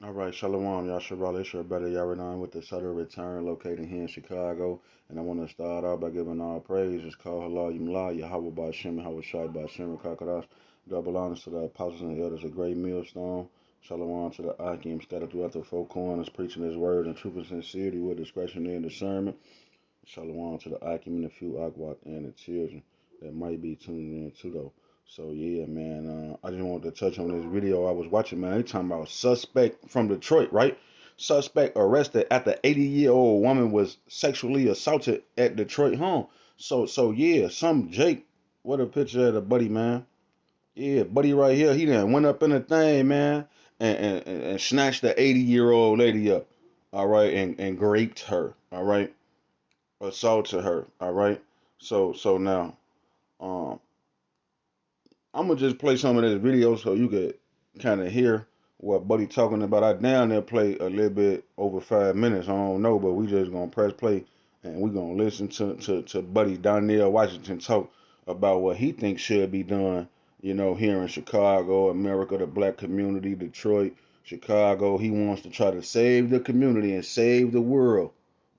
All right, Shalom, Yashabal. It's your brother Yaradan with the Sutter Return, located here in Chicago. And I want to start out by giving all praise. It's called Halal Yumla, YAHAWAH BAHASHam YAHAWASHI BAHASHam Kakadash. Double honors to the apostles and the elders, a great millstone. Shalom to the Akim scattered throughout the four corners, preaching his word in truth and sincerity with discretion and discernment. Shalom to the Akim and the few Akwat and the children that might be tuning in too, though. So yeah, man. I just wanted to touch on this video I was watching, man. They talking about suspect from Detroit, right? Suspect arrested after 80-year-old woman was sexually assaulted at Detroit home. So yeah, some Jake. What a picture of the buddy, man. Yeah, buddy right here. He done went up in the thing, man, and snatched the 80-year-old lady up. All right, and raped her. All right, assaulted her. All right. So now, um, I'm gonna just play some of this video so you could kind of hear what Buddy talking about. I down there play a little bit over 5 minutes. I don't know, but we just gonna press play and we gonna listen to Buddy Donnell Washington talk about what he thinks should be done. You know, here in Chicago, America, the black community, Detroit, Chicago. He wants to try to save the community and save the world.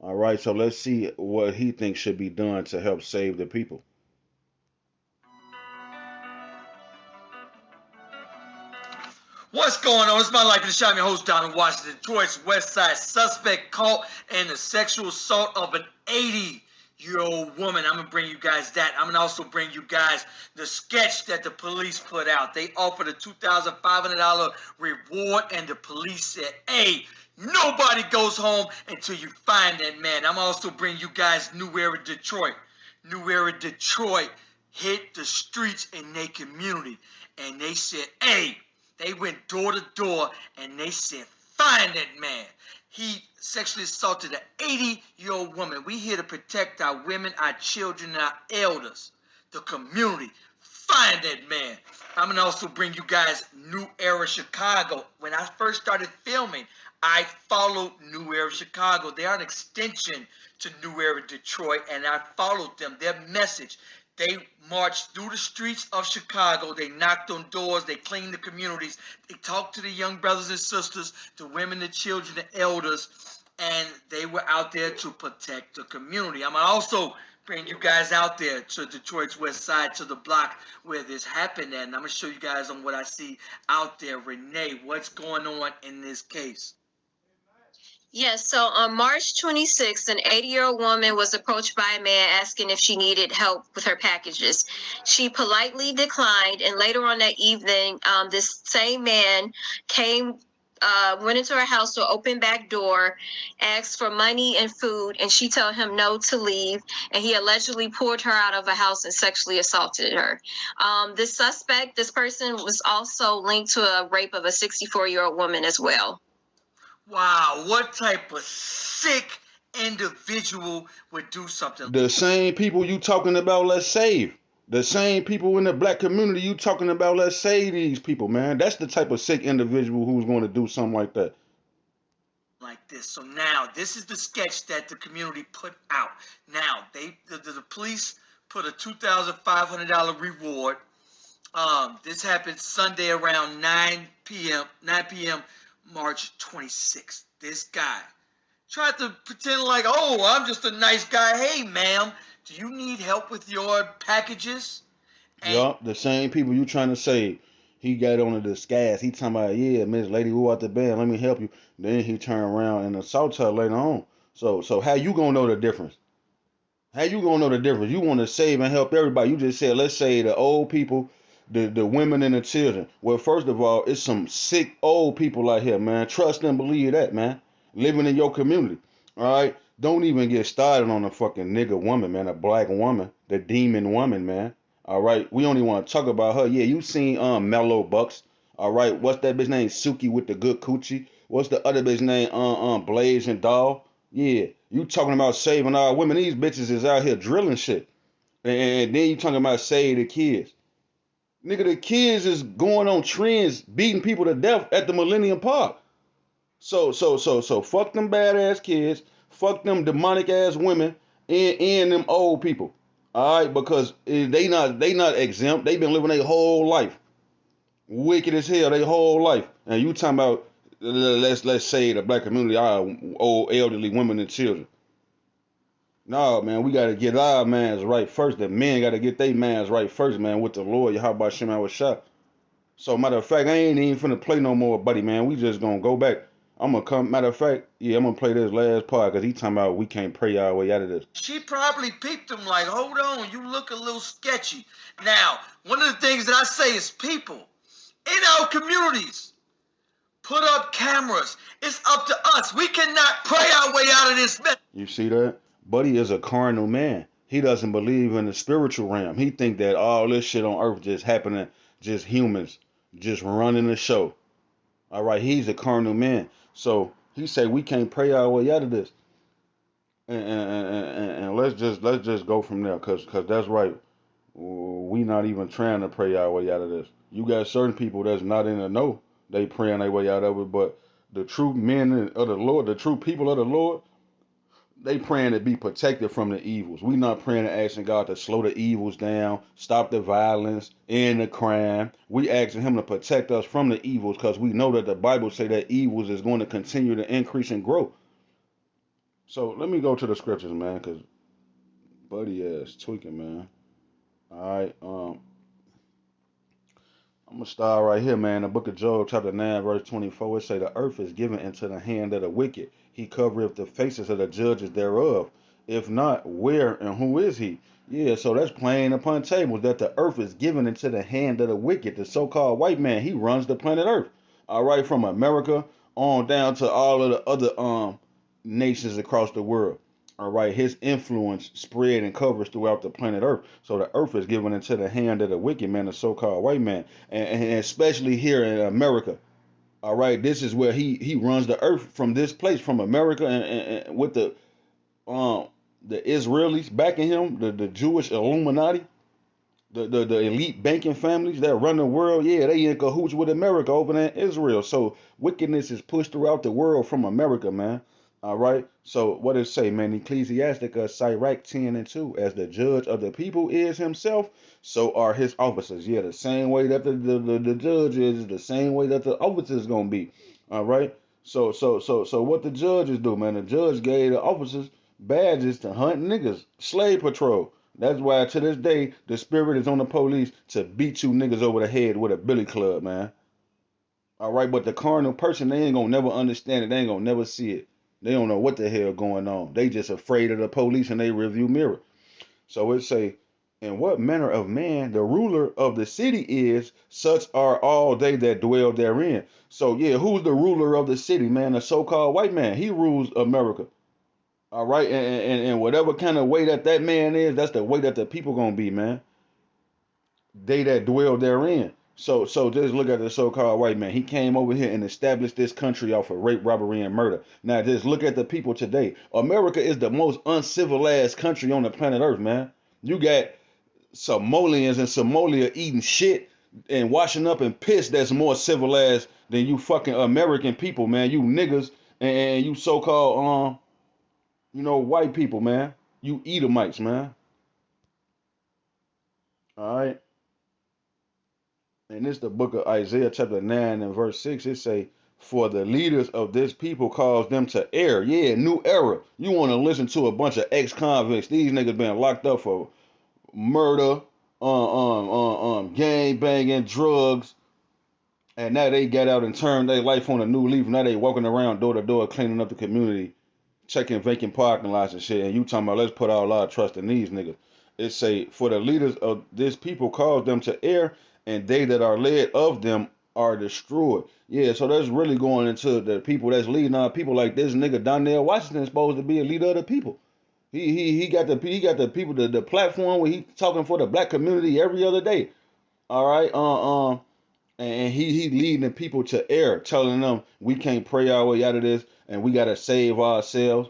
All right, so let's see what he thinks should be done to help save the people. What's going on? It's my life to shot. I'm your host, Donald Washington. Detroit's West Side suspect caught in the sexual assault of an 80-year-old woman. I'm going to bring you guys that. I'm going to also bring you guys the sketch that the police put out. They offered a $2,500 reward, and the police said, hey, nobody goes home until you find that man. I'm also bring you guys New Era Detroit. New Era Detroit hit the streets in their community, and they said, hey, they went door to door and they said, find that man. He sexually assaulted an 80-year-old woman. We here to protect our women, our children, and our elders, the community. Find that man. I'm going to also bring you guys New Era Chicago. When I first started filming, I followed New Era Chicago. They are an extension to New Era Detroit, and I followed them, their message. They marched through the streets of Chicago. They knocked on doors. They cleaned the communities. They talked to the young brothers and sisters, the women, the children, the elders, and they were out there to protect the community. I'm also bring you guys out there to Detroit's West Side, to the block where this happened at, and I'm going to show you guys on what I see out there. Renee, what's going on in this case? Yes, so on March 26th, an 80-year-old woman was approached by a man asking if she needed help with her packages. She politely declined, and later on that evening, this same man went into her house to an open back door, asked for money and food, and she told him no to leave, and he allegedly pulled her out of a house and sexually assaulted her. This person was also linked to a rape of a 64-year-old woman as well. Wow, what type of sick individual would do something? The same people you talking about, let's save. The same people in the black community you talking about, let's save these people, man. That's the type of sick individual who's going to do something like that. Like this. So now, this is the sketch that the community put out. Now, the police put a $2,500 reward. This happened Sunday around 9 p.m. March 26th. This guy tried to pretend like, oh, I'm just a nice guy. Hey, ma'am, do you need help with your packages? Yup, the same people you trying to save. He got on a disguise. He talking about, yeah, Miss Lady, who out the bed? Let me help you. Then he turn around and assault her later on. So how you gonna know the difference? How you gonna know the difference? You want to save and help everybody. You just said, let's say the old people, the women and the children. Well, first of all, it's some sick old people out here, man. Trust and believe that, man. Living in your community. All right? Don't even get started on a fucking nigga woman, man. A black woman. The demon woman, man. All right? We only want to talk about her. Yeah, you seen Mellow Bucks. All right? What's that bitch name? Suki with the good coochie. What's the other bitch name? Blaze and Doll. Yeah. You talking about saving our women. These bitches is out here drilling shit. And then you talking about save the kids. Nigga, the kids is going on trends, beating people to death at the Millennium Park. So fuck them badass kids, fuck them demonic ass women, and them old people. All right, because they not exempt. They been living their whole life, wicked as hell, their whole life. And you talking about let's say the black community, our old elderly women and children. No, man, we gotta get our mans right first. The men gotta get their mans right first, man, with the Lord. Yahawah Bahashem Yahawashi. So matter of fact, I ain't even finna play no more, buddy, man. We just gonna go back. I'm gonna come. Matter of fact, yeah, I'm gonna play this last part because he talking about we can't pray our way out of this. She probably peeped him like, hold on, you look a little sketchy. Now, one of the things that I say is people in our communities put up cameras. It's up to us. We cannot pray our way out of this mess. You see that? Buddy is a carnal man. He doesn't believe in the spiritual realm. He think that all this shit on earth just happening, just humans, just running the show. All right, he's a carnal man. So he say we can't pray our way out of this. And let's just go from there, cause that's right. We not even trying to pray our way out of this. You got certain people that's not in the know. They praying their way out of it, but the true men of the Lord, the true people of the Lord, they praying to be protected from the evils. We not praying and asking God to slow the evils down, stop the violence, end the crime. We asking him to protect us from the evils because we know that the Bible say that evils is going to continue to increase and grow. So let me go to the scriptures, man, because buddy ass tweaking, man. All right, I'm gonna start right here, man. The book of Job, chapter 9, verse 24. It say the earth is given into the hand of the wicked. He covereth the faces of the judges thereof. If not, where and who is he? Yeah, so that's plain upon tables that the earth is given into the hand of the wicked. The so-called white man, he runs the planet Earth. All right, from America on down to all of the other nations across the world. All right, his influence spread and covers throughout the planet Earth. So the earth is given into the hand of the wicked man, the so-called white man, and especially here in America. All right, this is where he runs the earth from this place, from America, and with the Israelis backing him, the Jewish Illuminati, the elite banking families that run the world. Yeah, they in cahoots with America over there in Israel. So wickedness is pushed throughout the world from America, man. All right. So what does it say, man? Ecclesiasticus Sirach 10 and 2. As the judge of the people is himself, so are his officers. Yeah, the same way that the judge is the same way that the officers is gonna be. All right. So what the judges do, man? The judge gave the officers badges to hunt niggas, slave patrol. That's why to this day the spirit is on the police to beat you niggas over the head with a billy club, man. All right, but the carnal person, they ain't gonna never understand it. They ain't gonna never see it. They don't know what the hell going on. They just afraid of the police and they review mirror. So it say, in what manner of man the ruler of the city is, such are all they that dwell therein. So yeah, who's the ruler of the city, man? The so-called white man. He rules America. All right, and whatever kind of way that man is, that's the way that the people gonna be, man. They that dwell therein. So just look at the so-called white man. He came over here and established this country off of rape, robbery, and murder. Now just look at the people today. America is the most uncivilized country on the planet Earth, man. You got Somalians in Somalia eating shit and washing up in piss that's more civilized than you fucking American people, man. You niggas and you so-called white people, man. You Edomites, man. All right. And this the book of Isaiah chapter 9 and verse 6. It say, for the leaders of this people cause them to err. Yeah, new era. You want to listen to a bunch of ex-convicts. These niggas been locked up for murder, gang banging, drugs. And now they got out and turned their life on a new leaf. Now they walking around door to door cleaning up the community, checking vacant parking lots and shit. And you talking about let's put all our trust in these niggas. It say, for the leaders of this people cause them to err, and they that are led of them are destroyed. Yeah, so that's really going into the people that's leading our people. Like this nigga Donnell Washington is supposed to be a leader of the people. He got the people, the platform where he talking for the black community every other day. All right, and he leading the people to err, telling them we can't pray our way out of this and we gotta save ourselves.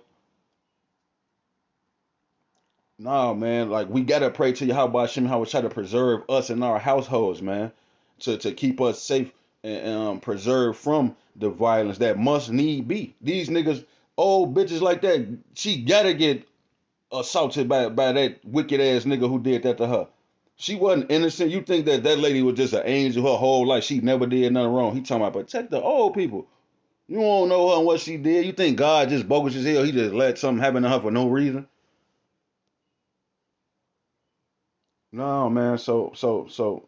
Nah, man, like we gotta pray to Yahawah Bahashem Yahawashi try to preserve us and our households, man, to keep us safe and preserved from the violence that must need be. These niggas, old bitches like that, she gotta get assaulted by that wicked ass nigga who did that to her. She wasn't innocent. You think that lady was just an angel her whole life? She never did nothing wrong. He talking about protect the old people. You don't know her and what she did. You think God just bogus as hell? He just let something happen to her for no reason? No, man. So,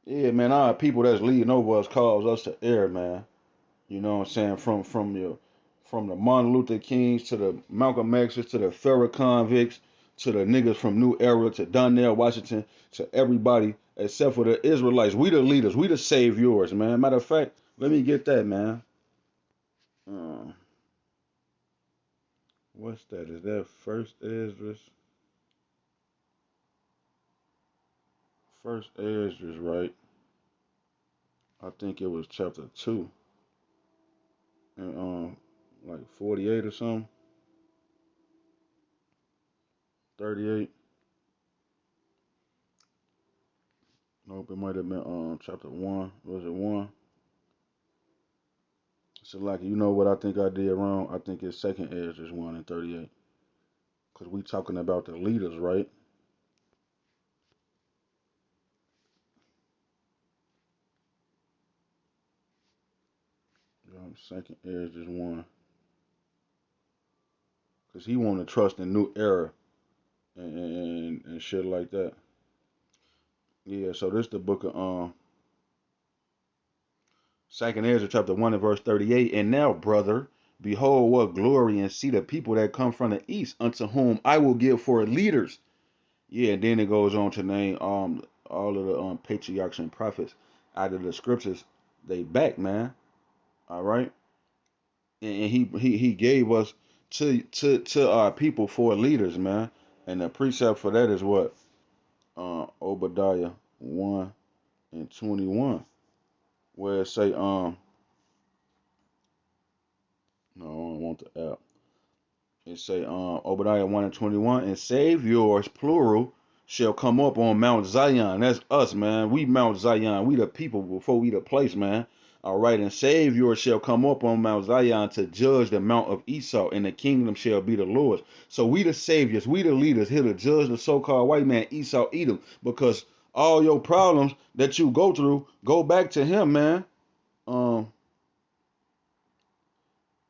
yeah, man. Our people that's leading over us cause us to err, man. You know what I'm saying? From the Martin Luther Kings to the Malcolm X's to the Farrakhan Vicks to the niggas from New Era to Donnell Washington to everybody except for the Israelites. We the leaders. We the saviors, man. Matter of fact, let me get that, man. Uh, what's that? Is that First Esdras? First Esdras, right? I think it was chapter 2 and like 48 or something, 38. Nope, it might have been chapter 1. Was it 1? So like, you know what I think I did wrong? I think it's second Esdras 1 and 38. Cause we talking about the leaders, right? Second Esdras 1. Cause he want to trust in New Era and shit like that. Yeah, so this the book of Second Ezra chapter 1 and verse 38. And now, brother, behold what glory, and see the people that come from the east, unto whom I will give for leaders. Yeah, and then it goes on to name all of the patriarchs and prophets out of the scriptures. They back, man. All right. And he gave us to our people for leaders, man. And the precept for that is what? Obadiah 1 and 21. Where it say no, I don't want the app. It say Obadiah 1 and 21, and saviors, plural, shall come up on Mount Zion. That's us, man. We Mount Zion. We the people before we the place, man. All right, and saviors shall come up on Mount Zion to judge the mount of Esau, and the kingdom shall be the Lord's. So we the saviors, we the leaders here to judge the so-called white man Esau Edom, because all your problems that you go through go back to him, man. Um,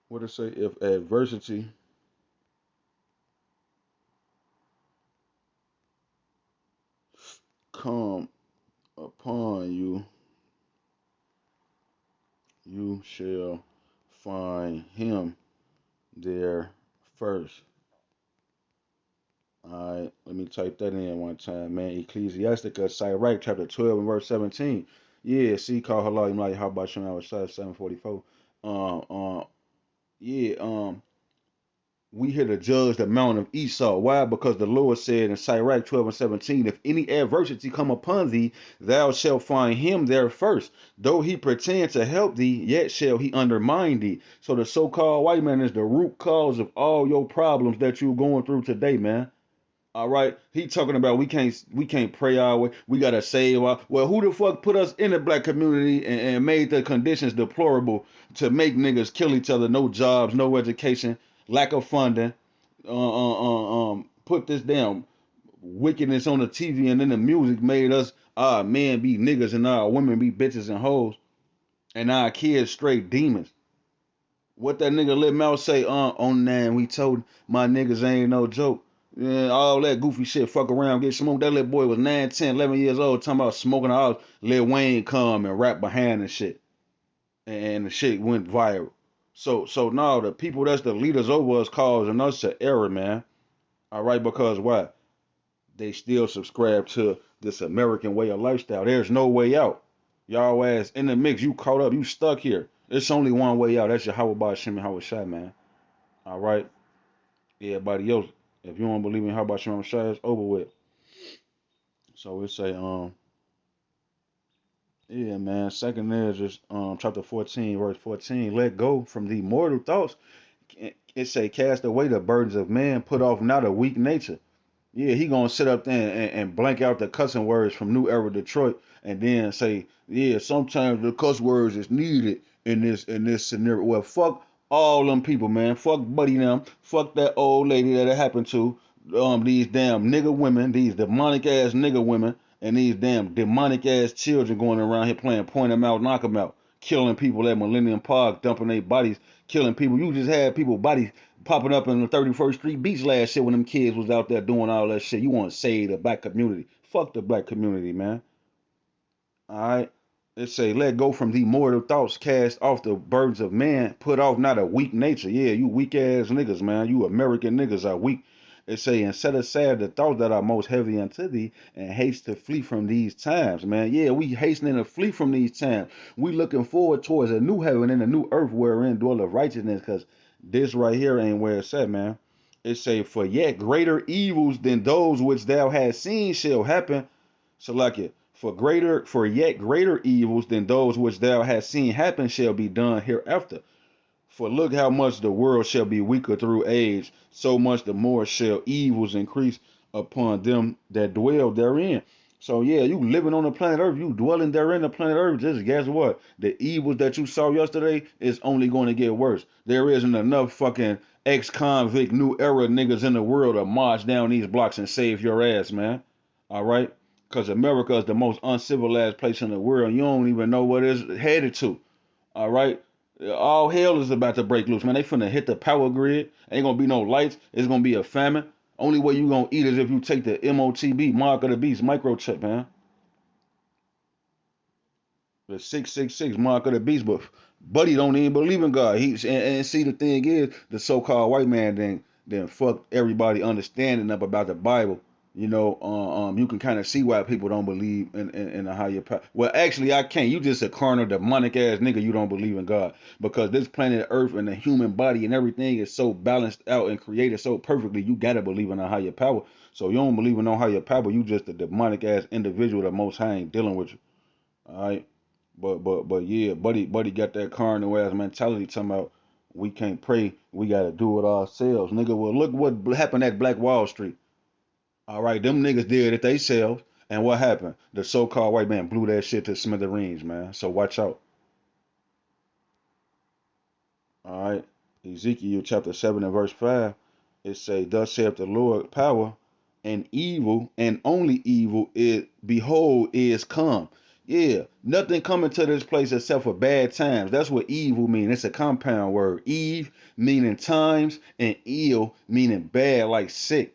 what it say? If adversity come upon you, you shall find him there first. All right, let me type that in one time, man. Ecclesiastica, Sirach, chapter 12 and verse 17. Yeah, see, call halal, like how about you now? 744. Um, um, yeah, we here to judge the mount of Esau. Why? Because the Lord said in Sirach 12 and 17, if any adversity come upon thee, thou shalt find him there first. Though he pretend to help thee, yet shall he undermine thee. So the so-called white man is the root cause of all your problems that you're going through today, man. All right, he talking about we can't pray our way. We gotta save our. Well, who the fuck put us in the black community and made the conditions deplorable to make niggas kill each other? No jobs, no education, lack of funding. Put this down wickedness on the TV and then the music made us our men be niggas and our women be bitches and hoes and our kids straight demons. What that nigga Lil Mouth say, on 9, we told my niggas ain't no joke. Yeah, all that goofy shit, fuck around, get smoked. That little boy was 9, 10, 11 years old, talking about smoking all. Lil Wayne come and rap behind and shit. And the shit went viral. So now the people that's the leaders over us causing us to error, man. All right, because why? They still subscribe to this American way of lifestyle. There's no way out. Y'all ass in the mix, you caught up, you stuck here. It's only one way out. That's YAHAWAH BAHASHAM YAHAWASHI, man. All right. Everybody else, if you don't believe in YAHAWAH BAHASHAM YAHAWASHI, it's over with. So it say, yeah, man. Second is just chapter 14, verse 14. Let go from the mortal thoughts. It say, cast away the burdens of man, put off not a weak nature. Yeah, he gonna sit up there and blank out the cussing words from New Era Detroit, and then say, yeah, sometimes the cuss words is needed in this scenario. Well, fuck all them people, man. Fuck Buddy them. Fuck that old lady that it happened to. These damn nigga women, these demonic ass nigga women, and these damn demonic ass children going around here playing point 'em out, knock 'em out. killing people at Millennium Park, dumping their bodies, killing people. You just had people bodies popping up in the 31st Street Beach last year when them kids was out there doing all that shit. You want to save the black community? Fuck the black community, man. All right. It say, let go from the mortal thoughts, cast off the burdens of man, put off not a weak nature. Yeah, you weak ass niggas, man. You American niggas are weak. It say, and set aside the thoughts that are most heavy unto thee, and haste to flee from these times, man. Yeah, we hastening to flee from these times. We looking forward towards a new heaven and a new earth wherein dwelleth righteousness, because this right here ain't where it's at, man. It say, for yet greater evils than those which thou hast seen shall happen. So like it. For yet greater evils than those which thou hast seen happen shall be done hereafter. For look how much the world shall be weaker through age, so much the more shall evils increase upon them that dwell therein. So yeah, you living on the planet Earth, you dwelling therein the planet Earth, just guess what? The evils that you saw yesterday is only going to get worse. There isn't enough fucking ex-convict new era niggas in the world to march down these blocks and save your ass, man. All right? Because America is the most uncivilized place in the world. You don't even know what it's headed to. All right? All hell is about to break loose, man. They finna hit the power grid. Ain't gonna be no lights. It's gonna be a famine. Only way you gonna eat is if you take the MOTB, mark of the beast, microchip, man. The 666 mark of the beast, but Buddy don't even believe in God. And see the thing is, the so-called white man then fucked everybody understanding up about the Bible. You know, you can kind of see why people don't believe in a higher power. Well, actually, I can't. You just a carnal, demonic ass nigga. You don't believe in God because this planet Earth and the human body and everything is so balanced out and created so perfectly. You gotta believe in a higher power. So you don't believe in no higher power. You just a demonic ass individual that Most High ain't dealing with you. All right. But yeah, buddy got that carnal ass mentality talking about we can't pray, we gotta do it ourselves. Nigga, well look what happened at Black Wall Street. All right, them niggas did it themselves. And what happened? The so-called white man blew that shit to smithereens, man. So watch out. All right. Ezekiel chapter 7 and verse 5. It say, thus saith the Lord power and evil, and only evil is behold is come. Yeah, nothing coming to this place except for bad times. That's what evil means. It's a compound word. Eve meaning times, and ill meaning bad, like sick.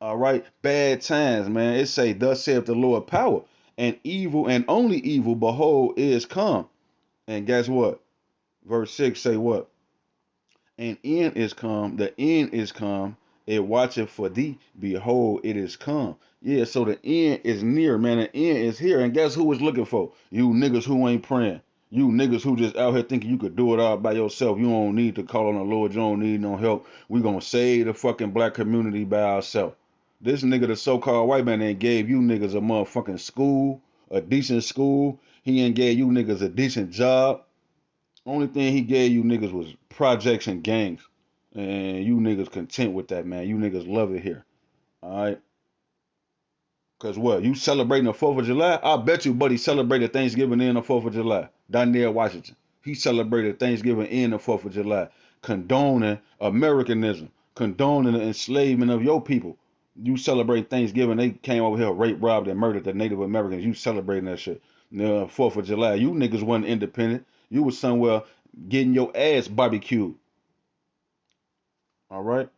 All right, bad times, man. It say, thus saith the Lord power, and evil, and only evil, behold, is come. And guess what? Verse 6 say what? And end is come, the end is come, it watcheth for thee, behold, it is come. Yeah, so the end is near, man. The end is here. And guess who it's looking for? You niggas who ain't praying. You niggas who just out here thinking you could do it all by yourself. You don't need to call on the Lord. You don't need no help. We gonna save the fucking black community by ourselves. This nigga, the so-called white man, ain't gave you niggas a motherfucking school, a decent school. He ain't gave you niggas a decent job. Only thing he gave you niggas was projects and gangs. And you niggas content with that, man. You niggas love it here. Alright? Cause what? You celebrating the 4th of July? I bet you buddy celebrated Thanksgiving and the 4th of July. Donnell Washington. He celebrated Thanksgiving and the 4th of July. Condoning Americanism. Condoning the enslavement of your people. You celebrate Thanksgiving, they came over here, raped, robbed, and murdered the Native Americans. You celebrating that shit. The 4th of July. You niggas wasn't independent. You was somewhere getting your ass barbecued. All right?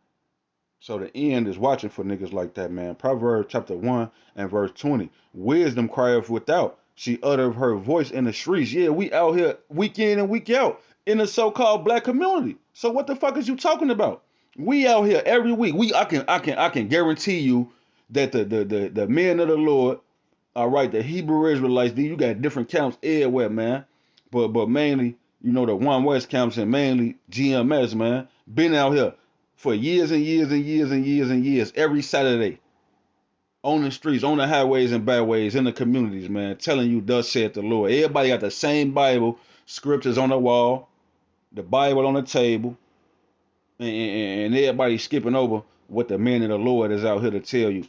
So the end is watching for niggas like that, man. Proverbs chapter 1 and verse 20. Wisdom crieth without. She uttereth her voice in the streets. Yeah, we out here week in and week out in the so-called black community. So what the fuck is you talking about? We out here every week. I can guarantee you that the men of the Lord, all right, the Hebrew Israelites, you got different camps everywhere, man. But mainly, you know, the One West camps and mainly GMS, man, been out here for years and years and years and years and years, every Saturday, on the streets, on the highways and byways, in the communities, man, telling you, thus saith the Lord. Everybody got the same Bible, scriptures on the wall, the Bible on the table, and everybody skipping over what the man of the Lord is out here to tell you.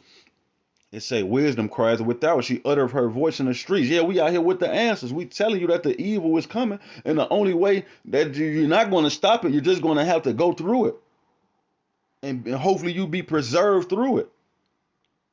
It say, wisdom cries without. She uttered her voice in the streets. Yeah, we out here with the answers. We telling you that the evil is coming, and the only way that you're not going to stop it, you're just going to have to go through it. And hopefully you be preserved through it.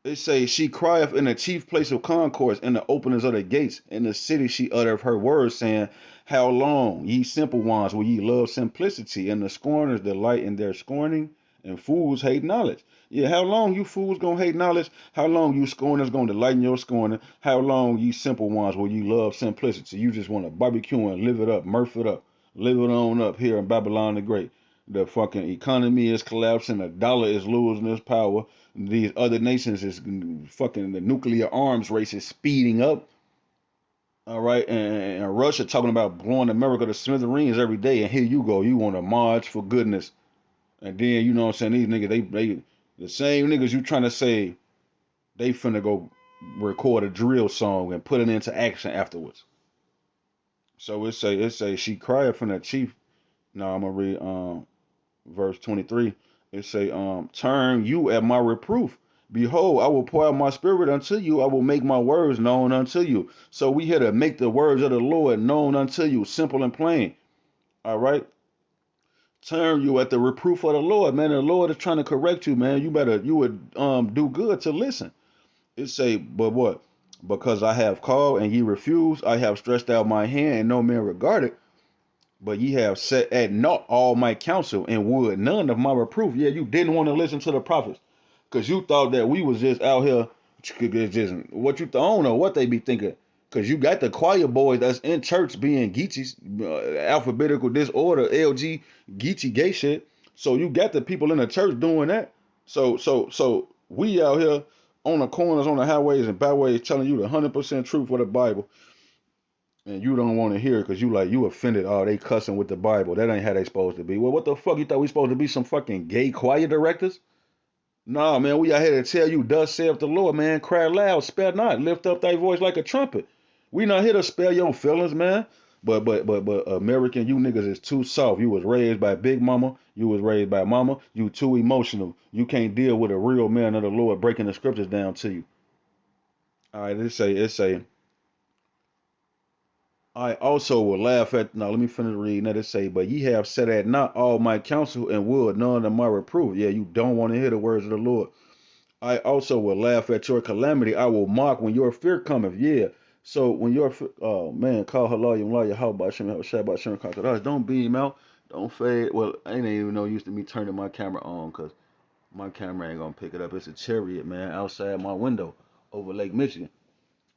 It say, she crieth in the chief place of concourse, in the openings of the gates. In the city she uttereth her words, saying, how long, ye simple ones, will ye love simplicity? And the scorners delight in their scorning, and fools hate knowledge. Yeah, how long you fools gonna hate knowledge? How long you scorners gonna delight in your scorning? How long, ye simple ones, will ye love simplicity? You just want to barbecue and live it up, murph it up, live it on up here in Babylon the Great. The fucking economy is collapsing, the dollar is losing its power, these other nations is fucking, the nuclear arms race is speeding up. All right, and Russia talking about blowing America to smithereens every day, and here you go, you want to march for goodness, and then you know what I'm saying, these niggas, they the same niggas you trying to say they finna go record a drill song and put it into action afterwards. So it say she cried from the chief. Now I'm gonna read verse 23. It say, turn you at my reproof. Behold, I will pour out my spirit unto you. I will make my words known unto you. So we here to make the words of the Lord known unto you, simple and plain. All right. Turn you at the reproof of the Lord, man. The Lord is trying to correct you, man. You would do good to listen. It say, but what? Because I have called and ye refuse, I have stretched out my hand and no man regarded. But ye have set at naught all my counsel and would none of my reproof. Yeah, you didn't want to listen to the prophets because you thought that we was just out here, just what you I don't know what they be thinking. Because you got the choir boys that's in church being Geechees, alphabetical disorder, LG, Geechee gay shit. So you got the people in the church doing that. So we out here on the corners, on the highways and byways telling you the 100% truth for the Bible, and you don't want to hear it because you offended. Oh, they cussing with the Bible. That ain't how they supposed to be. Well, what the fuck you thought we supposed to be, some fucking gay choir directors? Nah, man, we out here to tell you, thus saith the Lord, man. Cry loud, spare not, lift up thy voice like a trumpet. We not here to spare your feelings, man. But American, you niggas is too soft. You was raised by Big Mama. You was raised by Mama. You too emotional. You can't deal with a real man of the Lord breaking the scriptures down to you. All right, it say, I also will laugh at. Now let me finish reading that. It say, but ye have said at not all my counsel and would none of my reproof. Yeah, you don't want to hear the words of the Lord. I also will laugh at your calamity. I will mock when your fear cometh. Yeah. So when your oh man, call halal yum how about Shem, how about Shem, don't beam out, don't fade. Well, I ain't even no use to me turning my camera on because my camera ain't gonna pick it up. It's a chariot, man, outside my window over Lake Michigan,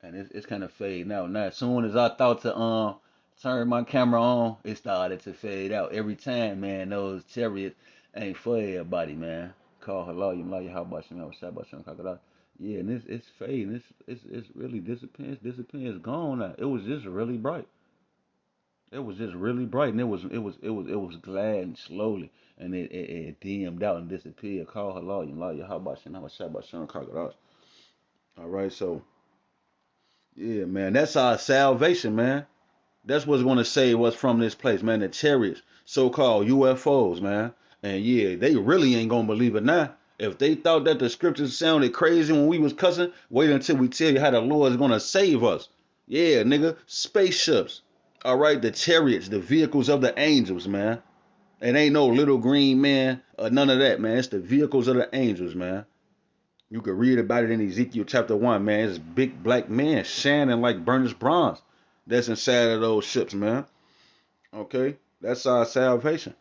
and it's kind of fading out now. As soon as I thought to turn my camera on, it started to fade out every time, man. Those chariots ain't for everybody, man. Call halal yum how about Shem, how about Shem, yeah, and it's fading. It's really disappears. It's gone now. It was just really bright. It was just really bright, and it was gliding slowly, and it dimmed out and disappeared. Call halal yum how about Shem, all right, so yeah, man, that's our salvation, man. That's what's going to save us from this place, man. The chariots, so-called UFOs, man. And yeah, they really ain't gonna believe it now. If they thought that the scriptures sounded crazy when we was cussing, wait until we tell you how the Lord is gonna save us. Yeah, nigga, spaceships. All right, the chariots, the vehicles of the angels, man. It ain't no little green man or none of that, man. It's the vehicles of the angels, man. You could read about it in Ezekiel chapter 1, man. It's a big black man shining like burnished bronze that's inside of those ships, man. Okay? That's our salvation.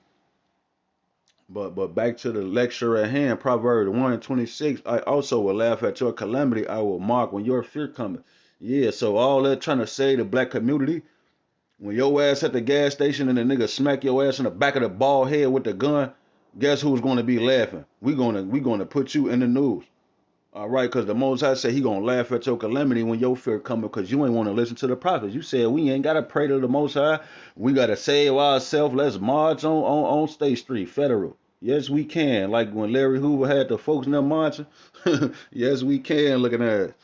But back to the lecture at hand, Proverbs 1 and 26. I also will laugh at your calamity. I will mock when your fear cometh. Yeah, so all that trying to say the black community, when your ass at the gas station and the nigga smack your ass in the back of the bald head with the gun, guess who's gonna be laughing? We gonna put you in the news. All right, because the Most High said he gonna laugh at your calamity when your fear coming because you ain't want to listen to the prophets. You said we ain't gotta pray to the Most High. We gotta save ourselves. Let's march on State Street, Federal. Yes, we can. Like when Larry Hoover had the folks in there marching. Yes, we can. Looking at it.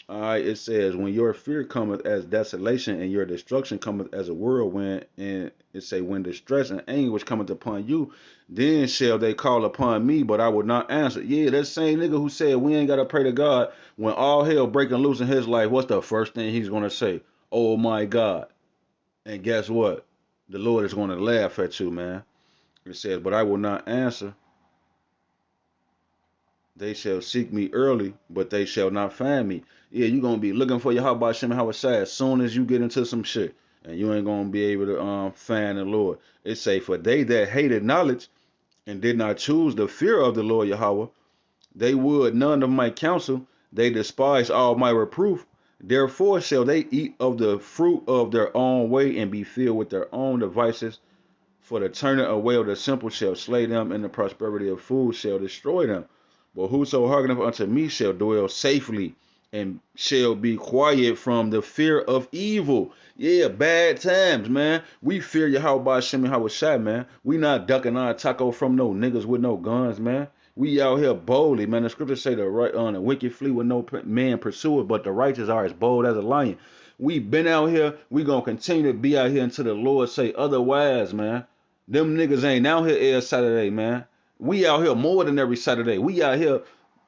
All right, it says, when your fear cometh as desolation and your destruction cometh as a whirlwind, and it say, when distress and anguish cometh upon you, then shall they call upon me, but I will not answer. Yeah, that same nigga who said we ain't got to pray to God, when all hell breaking loose in his life, what's the first thing he's going to say? Oh my God. And guess what? The Lord is going to laugh at you, man. It says, but I will not answer. They shall seek me early, but they shall not find me. Yeah, you're gonna be looking for Yahawah Bahashem Yahawashi as soon as you get into some shit. And you ain't gonna be able to find the Lord. It say, for they that hated knowledge and did not choose the fear of the Lord Yahweh, they would none of my counsel, they despise all my reproof. Therefore shall they eat of the fruit of their own way and be filled with their own devices. For the turning away of the simple shall slay them, and the prosperity of fools shall destroy them. But whoso hearkeneth unto me shall dwell safely, and shall be quiet from the fear of evil. Yeah, bad times, man. We fear Yahawah Bahashem Yahawashi, man. We not ducking our taco from no niggas with no guns, man. We out here boldly, man. The scriptures say the wicked flee with no man pursue it, but the righteous are as bold as a lion. We been out here. We gonna continue to be out here until the Lord say otherwise, man. Them niggas ain't out here every Saturday, man. We out here more than every Saturday. We out here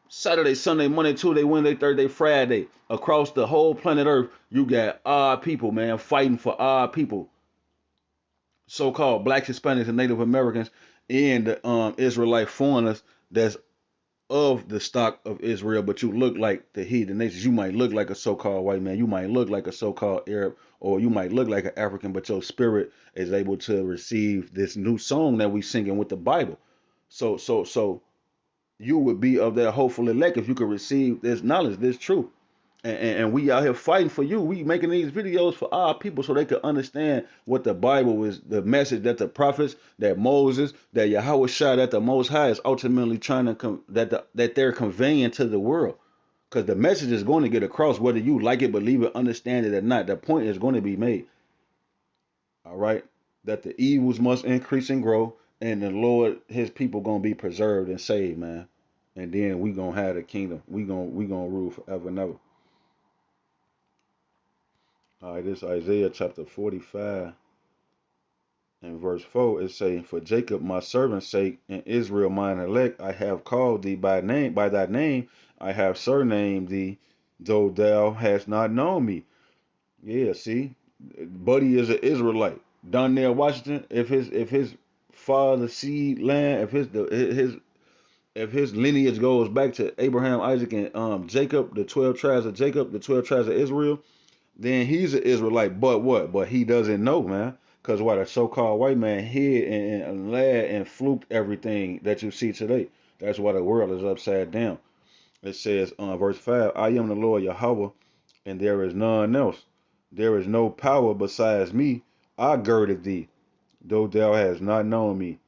Saturday, Sunday, Monday, Tuesday, Wednesday, Thursday, Friday. Across the whole planet Earth, you got our people, man, fighting for our people. So-called blacks, Hispanics, and Native Americans, and the Israelite foreigners that's of the stock of Israel, but you look like the heathen nations. You might look like a so-called white man. You might look like a so-called Arab, or you might look like an African, but your spirit is able to receive this new song that we singing with the Bible. So you would be of that hopeful elect if you could receive this knowledge, this truth. And we out here fighting for you. We making these videos for our people so they can understand what the Bible is, the message that the prophets, that Moses, that Yahawashi, that the Most High is ultimately trying to that they're conveying to the world. Because the message is going to get across whether you like it, believe it, understand it or not. The point is going to be made. All right, that the evils must increase and grow, and the Lord, His people, gonna be preserved and saved, man. And then we gonna have the kingdom. We gonna rule forever and ever. All right, this Isaiah chapter 45 and verse 4. It say, for Jacob my servant's sake, and Israel mine elect, I have called thee by name, by thy name, I have surnamed thee, though thou hast not known me. Yeah, see, Buddy is an Israelite. Donnell Washington, if his father's seed land, if his lineage goes back to Abraham, Isaac, and Jacob, the 12 tribes of Jacob, the 12 tribes of Israel, then he's an Israelite. But what? But he doesn't know, man. Because what, a so-called white man hid and lied and fluked everything that you see today. That's why the world is upside down. It says, verse 5, I am the Lord Yahweh, and there is none else. There is no power besides me. I girded thee, though thou hast not known me.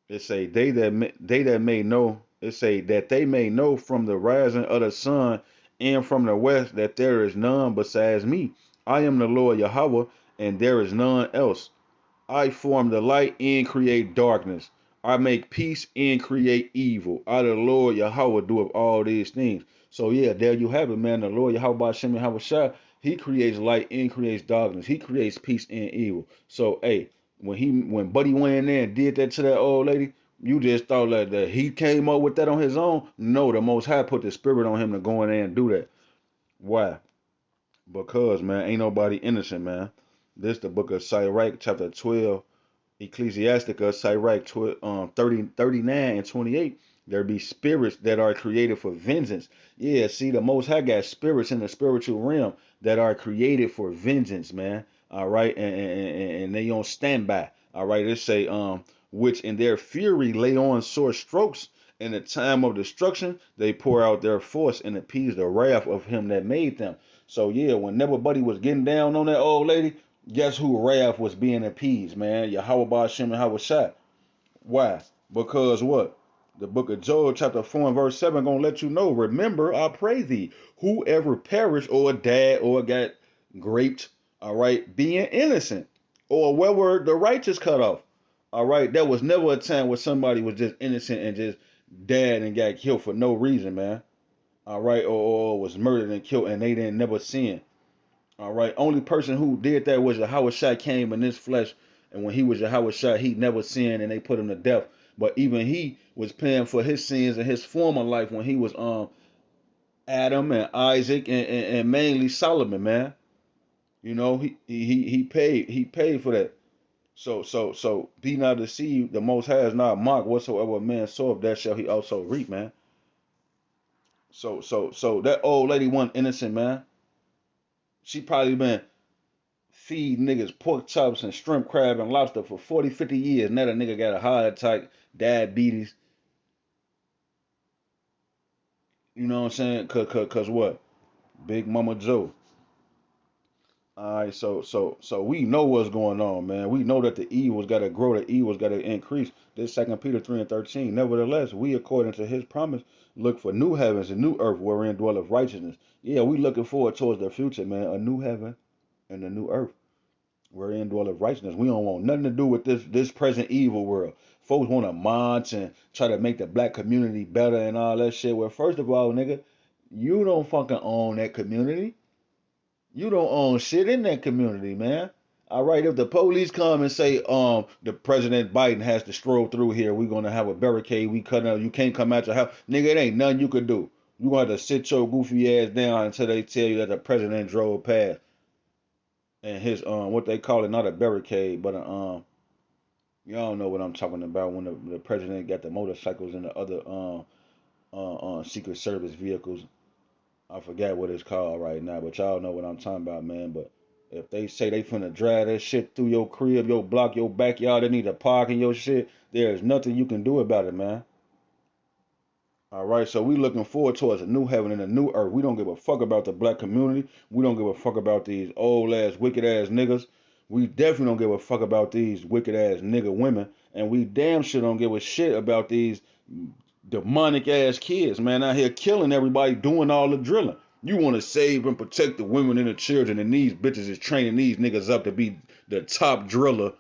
It say they that may know. It say that they may know from the rising of the sun and from the west that there is none besides me. I am the Lord Yahweh, and there is none else. I form the light and create darkness. I make peace and create evil. I, the Lord Yahweh, doeth all these things. So yeah, there you have it, man. The Lord Yahweh Bahashem Yahawashi, He creates light and creates darkness. He creates peace and evil. So hey, when Buddy went in there and did that to that old lady, you just thought that he came up with that on his own? No, the Most High put the spirit on him to go in there and do that. Why? Because, man, ain't nobody innocent, man. This the book of Sirach, chapter 12, Ecclesiastica, Sirach 39 and 28. There be spirits that are created for vengeance. Yeah, see, the Most High got spirits in the spiritual realm that are created for vengeance, man. All right, and they on standby. All right, it say, which in their fury lay on sore strokes. In the time of destruction, they pour out their force and appease the wrath of him that made them. So yeah, when everybody was getting down on that old lady, guess who wrath was being appeased, man? Yahawah Bahashem Yahawashi. Why? Because what? The book of Job, chapter 4 and verse 7, gonna let you know. Remember, I pray thee, whoever perished or died or got graped, all right, being innocent, or where were the righteous cut off? All right, there was never a time where somebody was just innocent and just died and got killed for no reason, man. All right, or was murdered and killed and they didn't never sin. All right. Only person who did that was Yahawashi came in this flesh. And when he was Yahawashi, he never sinned and they put him to death. But even he was paying for his sins in his former life when he was Adam and Isaac and mainly Solomon, man. You know, he paid for that. So be not deceived. The Most High is not mocked. Whatsoever a man soweth, that shall he also reap, man. So that old lady wasn't innocent, man. She probably been feeding niggas pork chops and shrimp, crab, and lobster for 40, 50 years. Now that nigga got a heart attack, diabetes. You know what I'm saying? Cause what? Big Mama Joe. All right, so we know what's going on, man. We know that the evil's got to grow, the evil's got to increase. This Second Peter 3:13. Nevertheless, we, according to His promise, look for new heavens and new earth wherein dwelleth righteousness. Yeah, we looking forward towards the future, man. A new heaven and a new earth wherein dwelleth righteousness. We don't want nothing to do with this present evil world. Folks want to march and try to make the black community better and all that shit. Well, first of all, nigga, you don't fucking own that community. You don't own shit in that community, man. All right, if the police come and say, the President Biden has to stroll through here, we're gonna have a barricade, we cut out, you can't come out your house, nigga, it ain't nothing you could do. You gonna have to sit your goofy ass down until they tell you that the president drove past and his what they call it, not a barricade, but a y'all know what I'm talking about when the president got the motorcycles and the other Secret Service vehicles. I forgot what it's called right now, but y'all know what I'm talking about, man. But if they say they finna drive that shit through your crib, your block, your backyard, they need to park in your shit, there's nothing you can do about it, man. All right, so we looking forward towards a new heaven and a new earth. We don't give a fuck about the black community. We don't give a fuck about these old ass, wicked ass niggas. We definitely don't give a fuck about these wicked ass nigga women. And we damn sure don't give a shit about these demonic ass kids, man, out here killing everybody, doing all the drilling. You want to save and protect the women and the children, and these bitches is training these niggas up to be the top driller.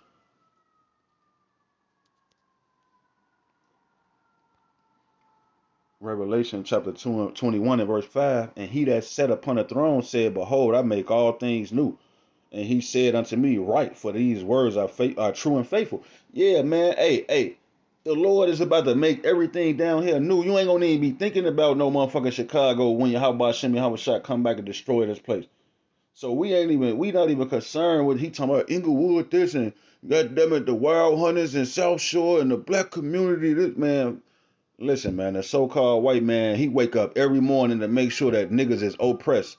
Revelation chapter 21 and verse 5. And he that sat upon the throne said, Behold, I make all things new. And he said unto me, Write, for these words are true and faithful. Yeah, man. Hey. The Lord is about to make everything down here new. You ain't gonna even be thinking about no motherfucking Chicago when YAHAWAH BAHASHAM YAHAWASHI come back and destroy this place. So we not even concerned with he talking about Inglewood this and goddamn it, the Wild Hunters and South Shore and the black community. This man, listen, man, the so-called white man, he wake up every morning to make sure that niggas is oppressed.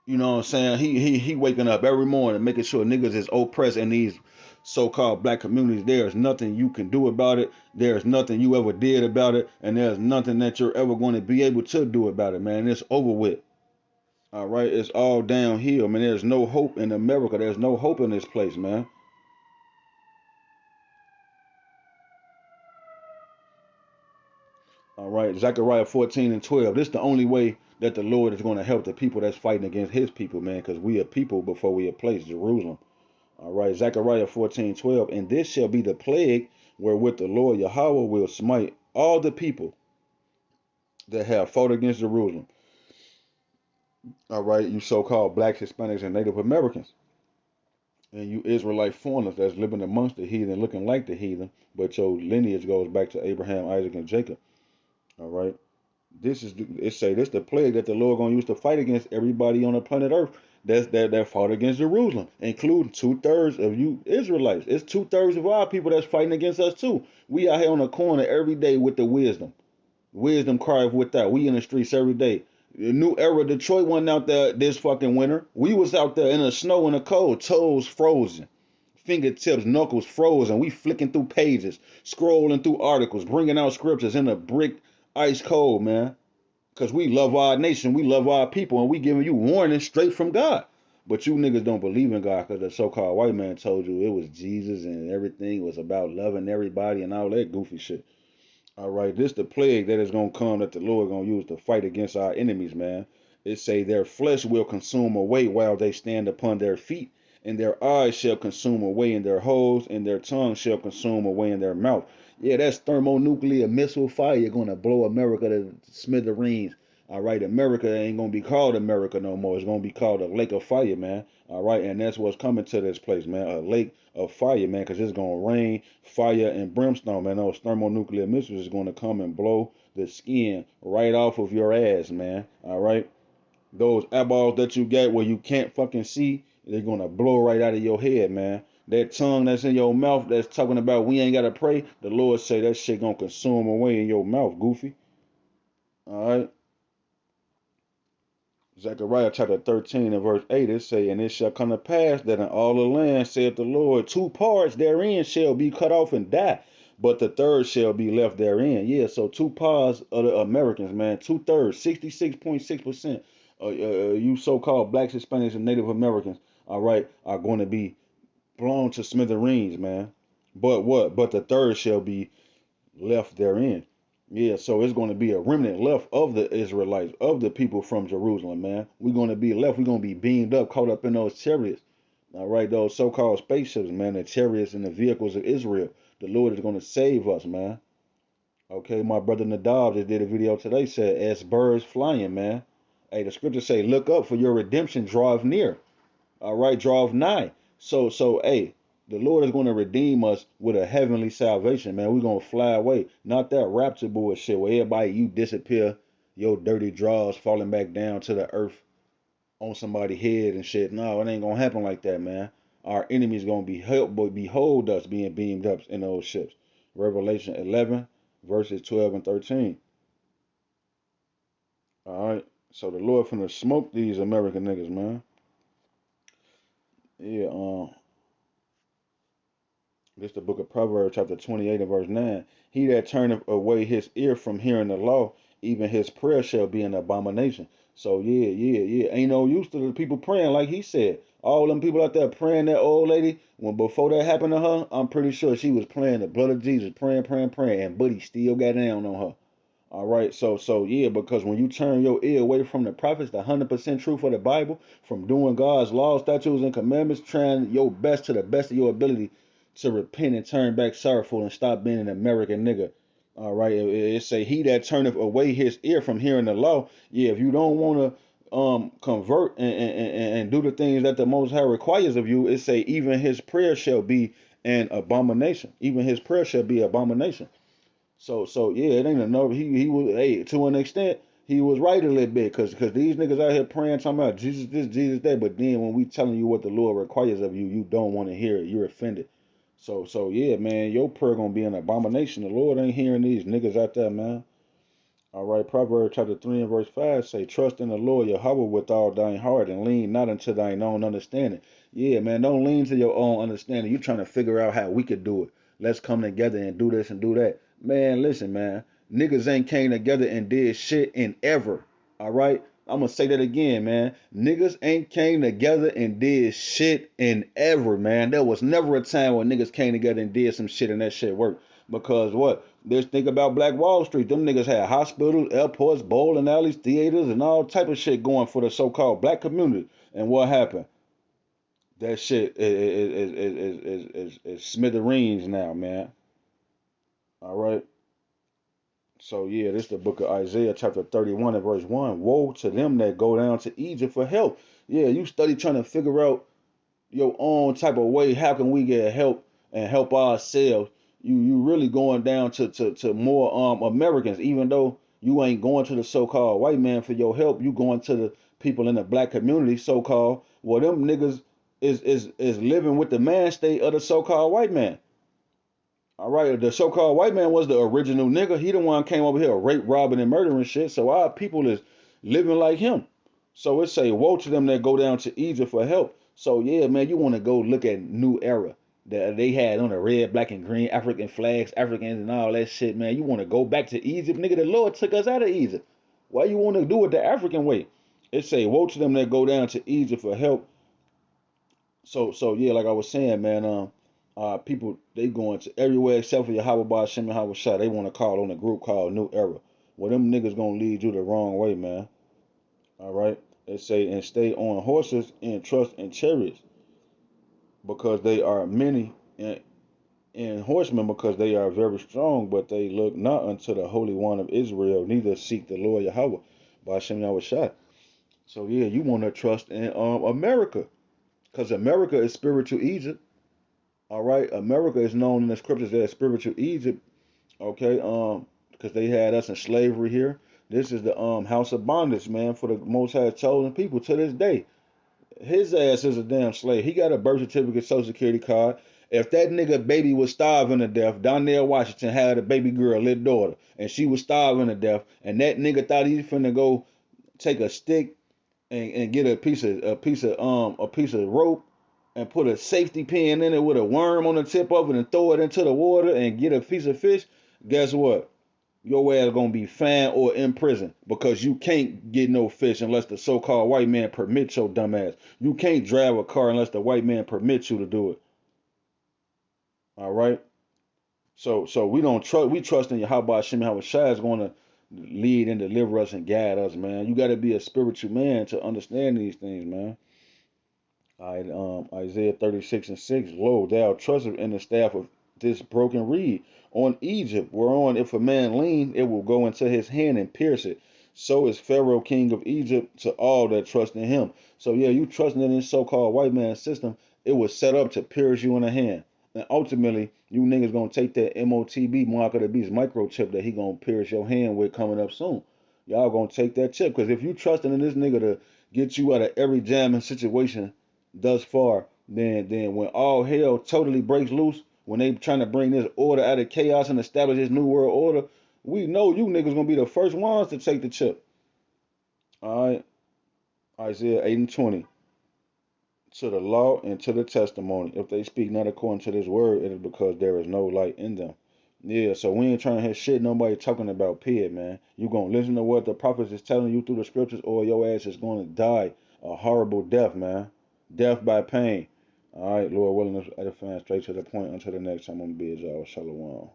You know what I'm saying? He waking up every morning making sure niggas is oppressed in these so-called black communities. There's nothing you can do about it. There's nothing you ever did about it, and there's nothing that you're ever going to be able to do about it, man. It's over with. All right, it's all downhill, man. There's no hope in America. There's no hope in this place, man. All right, Zechariah 14 and 12. This is the only way that the Lord is going to help the people that's fighting against his people, man, because we are people before we are placed, Jerusalem. All right, Zechariah 14:12. And this shall be the plague wherewith the Lord Yahweh will smite all the people that have fought against Jerusalem. All right, you so-called blacks, Hispanics, and Native Americans. And you Israelite foreigners that's living amongst the heathen, looking like the heathen, but your lineage goes back to Abraham, Isaac, and Jacob. All right. This the plague that the Lord gonna use to fight against everybody on the planet Earth that fought against Jerusalem, including 2/3 of you Israelites. It's 2/3 of our people that's fighting against us too. We out here on the corner every day with the wisdom. Wisdom cries without. We in the streets every day. The new era, Detroit wasn't out there this fucking winter. We was out there in the snow and the cold, toes frozen, fingertips, knuckles frozen. We flicking through pages, scrolling through articles, bringing out scriptures in a brick ice cold, man. Because we love our nation, we love our people, and we giving you warning straight from God. But you niggas don't believe in God because the so-called white man told you it was Jesus and everything was about loving everybody and all that goofy shit. All right, this the plague that is gonna come that the Lord gonna use to fight against our enemies, man. It say their flesh will consume away while they stand upon their feet, and their eyes shall consume away in their holes, and their tongue shall consume away in their mouth. Yeah, that's thermonuclear missile fire gonna blow America to smithereens. All right, America ain't gonna be called America no more. It's gonna be called a lake of fire, man. All right, and that's what's coming to this place, man. A lake of fire, man, because it's gonna rain fire and brimstone, man. Those thermonuclear missiles is gonna come and blow the skin right off of your ass, man. All right, those eyeballs that you got where you can't fucking see, they're gonna blow right out of your head, man. That tongue that's in your mouth that's talking about we ain't gotta pray, the Lord say that shit gonna consume away in your mouth, goofy. All right. Zechariah chapter 13 and verse 8, it say, and it shall come to pass that in all the land, saith the Lord, two parts therein shall be cut off and die, but the third shall be left therein. Yeah, so two parts of the Americans, man, 2/3, 66.6%, you so-called blacks, Hispanics, and Native Americans, all right, are going to be blown to smithereens, man. But what? But the third shall be left therein. Yeah, so it's going to be a remnant left of the Israelites, of the people from Jerusalem, man. We're going to be left. We're going to be beamed up, caught up in those chariots. All right, those so-called spaceships, man, the chariots and the vehicles of Israel. The Lord is going to save us, man. Okay, my brother Nadab just did a video today, said, as birds flying, man. Hey, the scriptures say, look up for your redemption draweth near. All right, draweth nigh. Hey, the Lord is going to redeem us with a heavenly salvation, man. We're going to fly away. Not that rapture bullshit where everybody, you disappear, your dirty drawers falling back down to the earth on somebody's head and shit. No, it ain't going to happen like that, man. Our enemies going to be helped, but behold us being beamed up in those ships. Revelation 11, verses 12 and 13. All right. So the Lord finna smoke these American niggas, man. Yeah, this is the book of Proverbs, chapter 28 and verse 9. He that turneth away his ear from hearing the law, even his prayer shall be an abomination. So yeah. Ain't no use to the people praying like he said. All them people out there praying that old lady, when before that happened to her, I'm pretty sure she was praying the blood of Jesus, praying, and Buddy still got down on her. All right, so yeah, because when you turn your ear away from the prophets, the 100% truth of the Bible, from doing God's laws, statutes, and commandments, trying your best to the best of your ability to repent and turn back sorrowful and stop being an American nigga. All right, it say he that turneth away his ear from hearing the law. Yeah, if you don't want to convert and do the things that the Most High requires of you, it say even his prayer shall be an abomination. Even his prayer shall be abomination. So yeah, it ain't enough. He was, hey, to an extent he was right a little bit, cause these niggas out here praying talking about Jesus this, Jesus that, but then when we telling you what the Lord requires of you, you don't want to hear it. You're offended. So yeah, man, your prayer gonna be an abomination. The Lord ain't hearing these niggas out there, man. All right, Proverbs chapter 3 and verse 5 say, trust in the Lord Yahawah with all thine heart and lean not unto thine own understanding. Yeah, man, don't lean to your own understanding. You trying to figure out how we could do it. Let's come together and do this and do that. Man, listen, man. Niggas ain't came together and did shit in ever. All right? I'm going to say that again, man. Niggas ain't came together and did shit in ever, man. There was never a time when niggas came together and did some shit and that shit worked. Because what? Just think about Black Wall Street. Them niggas had hospitals, airports, bowling alleys, theaters, and all type of shit going for the so-called black community. And what happened? That shit is smithereens now, man. All right. So yeah, this is the book of Isaiah, chapter 31 and verse 1. Woe to them that go down to Egypt for help. Yeah, you study trying to figure out your own type of way. How can we get help and help ourselves? You really going down to more Americans, even though you ain't going to the so-called white man for your help. You going to the people in the black community, so-called. Well, them niggas is living with the man state of the so-called white man. All right, the so-called white man was the original nigga. He the one came over here rape, robbing, and murdering shit. So our people is living like him. So it say, woe to them that go down to Egypt for help. So yeah, man, you want to go look at New Era that they had on the red, black, and green African flags, Africans and all that shit, man. You want to go back to Egypt, nigga? The Lord took us out of Egypt. Why you want to do it the African way? It say, woe to them that go down to Egypt for help. So yeah, like I was saying, man, people they going to everywhere except for YAHAWAH BAHASHAM YAHAWASHI. They want to call on a group called New Era. Well, them niggas gonna lead you the wrong way, man. All right. They say and stay on horses and trust in chariots because they are many and horsemen because they are very strong, but they look not unto the Holy One of Israel, neither seek the Lord Yahawah BaHaShem YAHAWASHI. So yeah, you want to trust in America because America is spiritual Egypt. All right, America is known in the scriptures as spiritual Egypt. Okay, because they had us in slavery here. This is the house of bondage, man, for the Most High chosen people to this day. His ass is a damn slave. He got a birth certificate, social security card, If that nigga baby was starving to death, Donnell Washington had a baby girl, little daughter, and she was starving to death, and that nigga thought he was finna go take a stick and get a piece of rope and put a safety pin in it with a worm on the tip of it and throw it into the water and get a piece of fish, guess what? Your ass gonna be fined or in prison because you can't get no fish unless the so-called white man permits your dumb ass. You can't drive a car unless the white man permits you to do it. All right. So we don't trust. We trust in Yahawah Bahashem Yahawashi is going to lead and deliver us and guide us, man. You got to be a spiritual man to understand these things, man. All right, Isaiah 36:6. Lo, thou trustest in the staff of this broken reed on Egypt, whereon if a man lean, it will go into his hand and pierce it. So is Pharaoh, king of Egypt, to all that trust in him. So yeah, you trusting in this so-called white man system, it was set up to pierce you in the hand. And ultimately, you niggas gonna take that MOTB, mark of the beast microchip that he gonna pierce your hand with coming up soon. Y'all gonna take that chip, because if you trusting in this nigga to get you out of every jamming situation thus far, then when all hell totally breaks loose, when they trying to bring this order out of chaos and establish this new world order, we know you niggas gonna be the first ones to take the chip. All right, Isaiah 8:20. To the law and to the testimony. If they speak not according to this word, it is because there is no light in them. Yeah, so we ain't trying to hear shit nobody talking about pig, man. You gonna listen to what the prophets is telling you through the scriptures, or your ass is gonna die a horrible death, man. Death by pain. All right, Lord willing, let's edify straight to the point. Until the next time, I'm gonna be a y'all. Shalom.